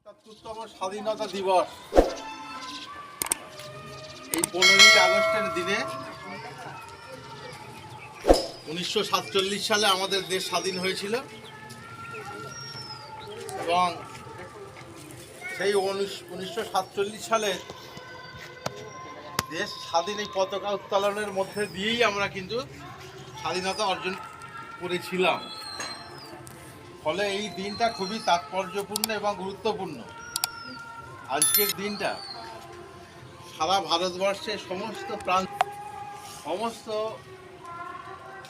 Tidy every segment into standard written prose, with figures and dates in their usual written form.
৭৭তম স্বাধীনতা দিবস। এই 15ই আগস্টের দিনে 1947 সালে আমাদের দেশ স্বাধীন হয়েছিল এবং সেই 1947 সালে দেশ স্বাধীন এই পতাকা উত্তোলনের মধ্যে দিয়েই আমরা কিন্তু স্বাধীনতা অর্জন করেছিলাম। ফলে এই দিনটা খুবই তাৎপর্যপূর্ণ এবং গুরুত্বপূর্ণ। আজকের দিনটা সারা ভারতবর্ষের সমস্ত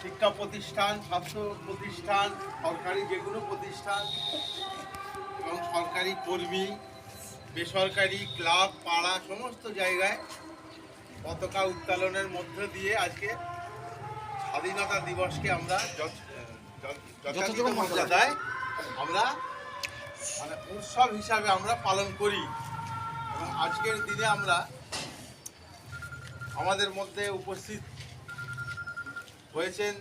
শিক্ষা প্রতিষ্ঠান, স্বাস্থ্য প্রতিষ্ঠান, সরকারি যে কোনো প্রতিষ্ঠান এবং সরকারি কর্মী, বেসরকারি ক্লাব, পাড়া সমস্ত জায়গায় পতাকা উত্তোলনের মধ্য দিয়ে আজকে স্বাধীনতা দিবসকে আমরা যথাযথ মর্যাদায় আমরা উৎসব হিসাবে আমরা পালন করি। এবং আজকের দিনে আমরা আমাদের মধ্যে উপস্থিত হয়েছেন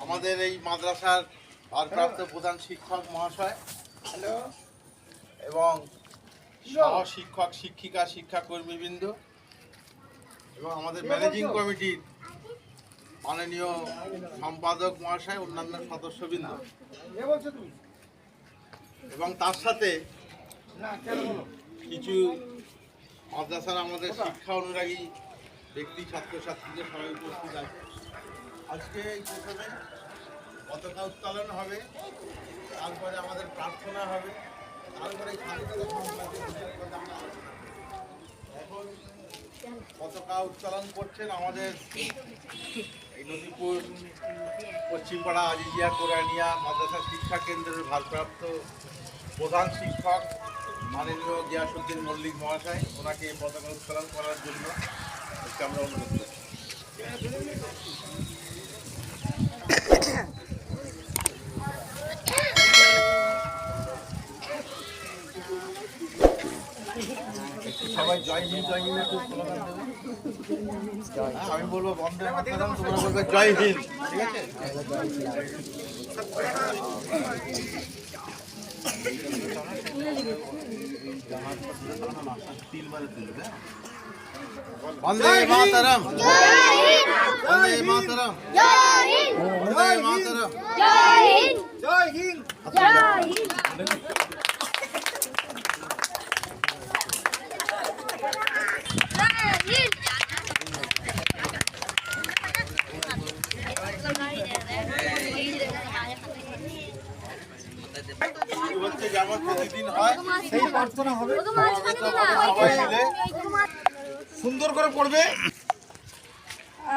আমাদের এই মাদ্রাসার ভারপ্রাপ্ত প্রধান শিক্ষক মহাশয় এবং সহ শিক্ষক, শিক্ষিকা, শিক্ষাকর্মীবৃন্দ এবং আমাদের ম্যানেজিং কমিটির মাননীয় সম্পাদক মহাশয়, অন্যান্য সদস্যবৃন্দ এবং তার সাথে কিছু মাদ্রাসার আমাদের শিক্ষা অনুরাগী ব্যক্তি, ছাত্রছাত্রীদের সবাই উপস্থিত আছে। আজকে এই প্রথমে পতাকা উত্তোলন হবে, তারপরে আমাদের প্রার্থনা হবে, তারপরে এখন পতাকা উত্তোলন করছেন আমাদের এই নদীপুর পশ্চিমপাড়া আজিজিয়া কোরআনিয়া মাদ্রাসা শিক্ষা কেন্দ্রের ভারপ্রাপ্ত প্রধান শিক্ষক মাননীয় গিয়াসউদ্দিন মল্লিক মহাশয়। ওনাকে পতাকা উত্তোলন করার জন্য আজকে আমরা অনুরোধ করছি। সবাই জয় হিন্দ, জয় হিন্দ একটু স্লোগান দেবে। আমি বলবো বন্দে মাতরম, তোমরা বলবে জয় হিন্দ, ঠিক আছে? বন্দে মাতরম, বন্দে মাতরম, বন্দে মাতরম, জয় হিন্দ, জয় হিন্দ, জয় হিন্দ। যেমন প্রতিদিন হয় সেই প্রার্থনা হবে, সবাই মিলে সুন্দর করে পড়বে।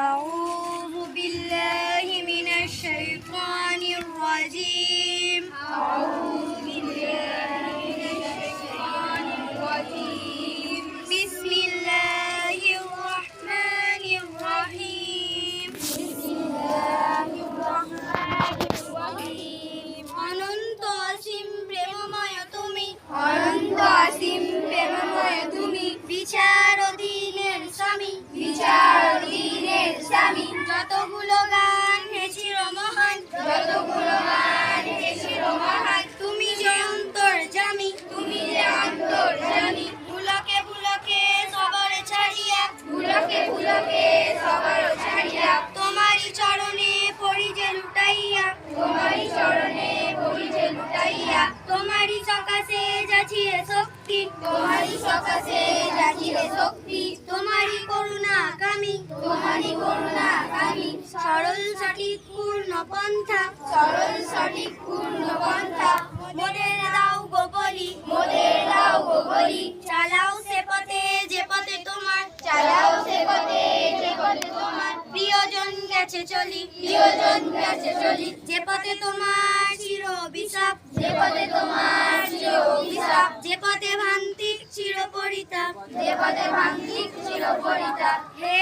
আউযু বিল্লাহি মিনাশ শাইতানির রাজীম, আউযু বিল্লাহি মিনাশ শাইতানির রাজীম, বিসমিল্লাহির রহমানির রহিম, বিসমিল্লাহির রহমানির রহিম। অনন্ত অসীম প্রেমময় তুমি, অনন্ত অসীম প্রেমময় তুমি, বিচারধীনের স্বামী, বিচারধীনের স্বামী। যতগুলো গান হেছির মহান, যতগুলো গান হেছির মহান, তুমি যে অন্তর্যামী, তুমি যে অন্তর্যামী। ভুলকে ভুলকে সবার ছাড়িয়া, ভুলকে ভুলকে সবার ছাড়িয়া, তোমারই চরণে পড়ি যে লুটাইয়া, তোমারই চরণে পড়ি যে লুটাইয়া। তোমারই সকাশে যাচিরে শক্তি, তোমারই সকাশে যাচিরে শক্তি। তোমারই করুণা কামি, তোমারই করুণা কামি। সরল সঠিক পূর্ণ পন্থা, সরল সঠিক পূর্ণ পন্থা। মোদের দাও গো বলি, মোদের দাও গো বলি। চালাও সে পথে যে পথে তোমার, চালাও সে পথে যে পথে তোমার। প্রিয়জন গেছে চলি, প্রিয়জন গেছে চলি। যে পথে তোমার চির অভিশাপ, যে পথে তোমার চির অভিশাপ। যে পথে ভ্রান্তি চির পরিতাপ, যে পথে ভ্রান্তি চির পরিতাপ। হে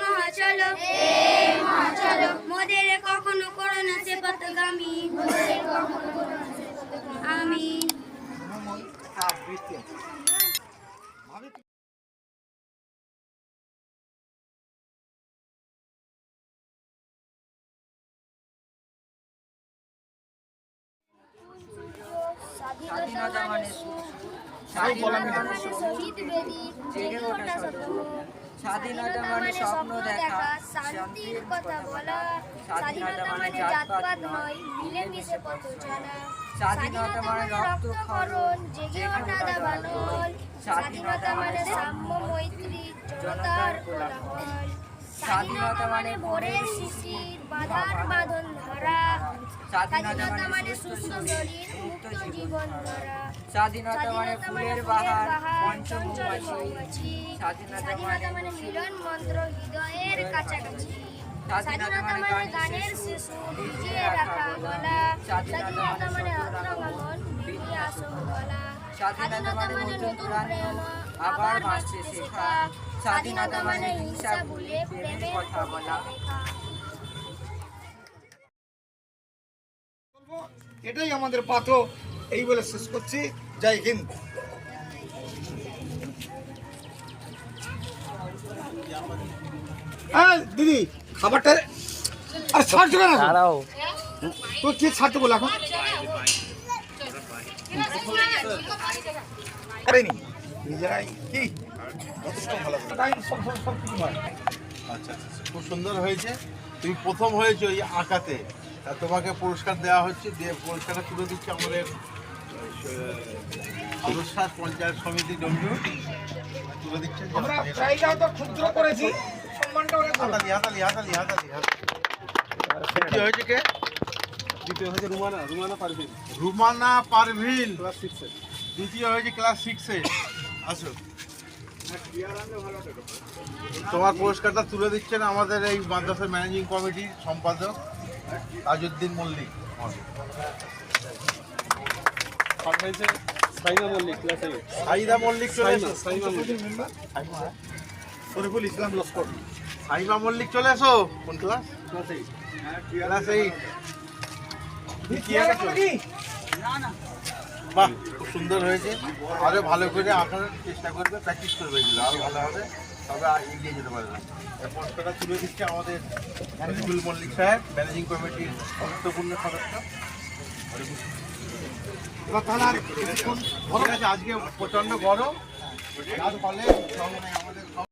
মহাচল, হে মহাচল, মোদের কখনো করো না সে পথগামী, মোদের কখনো করো না সে পথগামী। আমিন। স্বাধীনতা মানে সুখ, স্বাধীনতা মানে শহীদ বেদি, জেগে ওঠা স্বপ্ন। স্বাধীনতা মানে স্বপ্ন দেখা, শান্তির কথা বলা। স্বাধীনতা মানে জাতপাত নয়, মিলেমিশে পথ চলা। স্বাধীনতা মানে রক্তক্ষরণ, জেগে ওঠা দাবানল। স্বাধীনতা মানে সাম্য মৈত্রী, জনতার কোলাহল। স্বাধীনতা মানে ভোরের শিশির, বাধার বাঁধন ধরা। স্বাধীনতা মানে সুস্থ শরীর, মুক্ত জীবন ধরা। স্বাধীনতা মানে ফুলের বাহার, চঞ্চল পঞ্চমুখী। স্বাধীনতা মানে মিলন মন্ত্র হৃদয়ের কাছাকাছি। স্বাধীনতা স্বাধীনতা মানে মানে গানের শিশু, ভিজিয়ে রাখা গলা। স্বাধীনতা মানে আত্মা মন, বিনি আসন গলা। স্বাধীনতা মানে নতুন প্রেরণা, আবার ভাসছে শেখা। স্বাধীনতা মানে হিংসা ভুলে প্রেমের কথা বলা। এটাই আমাদের পাত্র, এই বলে শেষ করছি। জয় হিন্দ। দিদি খাবারটা আর ছাড়ছো কেন? তো কি ছাড়তে বলো এখন? করেনি নিজেরাই কি যথেষ্ট ভালো টাইম সব কিছু হয়। আচ্ছা, খুব সুন্দর হয়েছে। তুমি প্রথম হয়েছো এই আঁকাতে, তা তোমাকে পুরস্কার দেওয়া হচ্ছে। দিয়ে পুরস্কারটা তুলে দিচ্ছে আমাদের আদর্শার পঞ্চায়েত সমিতি ডব্লিউ তুলে দিচ্ছেন। আমরা প্রাইজটাও তো ক্ষুদ্র করেছি, সম্মানটা অনেক ভালো। হাতালি কি হয়েছে কে? দ্বিতীয় হয়েছে রুমানা পারভিন, রুমানা পারভিন। ক্লাস 6-এ। দ্বিতীয় হয়েছে ক্লাস 6-এ। আসো, তোমার পুরস্কারটা তুলে দিচ্ছেন আমাদের এই মাদ্রাসার ম্যানেজিং কমিটির সম্পাদক তাজউদ্দিন মল্লিক। থার্ড হয়েছে সাইমা মল্লিক, ক্লাস 8। সাইদা মল্লিক চলে এসো। সাইমা মল্লিক, শরীফুল ইসলাম লস্কর। সাইমা মল্লিক চলে এসো। কোন ক্লাস? ক্লাস 8। ক্লাস 8। বাহ, খুব সুন্দর হয়েছে। আরো ভালো করে আঁকার চেষ্টা করবে, প্র্যাকটিস করবে, এগুলো আরো ভালো হবে, তবে এগিয়ে যেতে পারবে। এই পুরস্কারটা তুলে দিচ্ছে আমাদের শরীফুল মল্লিক সাহেব, ম্যানেজিং কমিটির গুরুত্বপূর্ণ সদস্য। ঠিক আছে, আজকে প্রচন্ড গরম, যার ফলে আমাদের